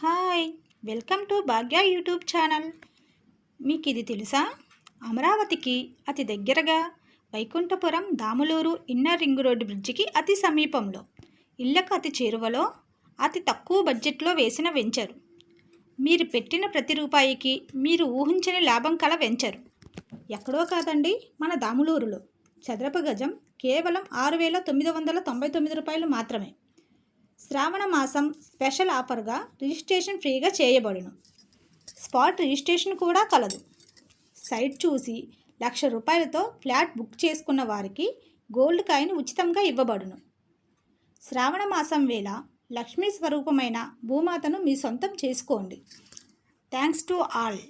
Hi, welcome to Bhagya YouTube channel. మీకు ఇది తెలుసా? అమరావతికి అతి దగ్గరగా Vaikunthapuram Damuluru inner ring road బ్రిడ్జికి అతి సమీపంలో, ఇళ్లకు అతి చేరువలో, అతి తక్కువ బడ్జెట్లో వేసిన వెంచరు. మీరు పెట్టిన ప్రతి రూపాయికి మీరు ఊహించని లాభం కల వెంచరు. ఎక్కడో కాదండి, మన దాములూరులో. చదరపు గజం కేవలం 6,999 రూపాయలు మాత్రమే. శ్రావణ మాసం స్పెషల్ ఆఫర్గా రిజిస్ట్రేషన్ ఫ్రీగా చేయబడును. స్పాట్ రిజిస్ట్రేషన్ కూడా కలదు. సైట్ చూసి ₹1,00,000 ఫ్లాట్ బుక్ చేసుకున్న వారికి గోల్డ్ కాయిన్ ఉచితంగా ఇవ్వబడును. శ్రావణ మాసం వేళ లక్ష్మీ స్వరూపమైన భూమాతను మీ సొంతం చేసుకోండి. Thanks to all.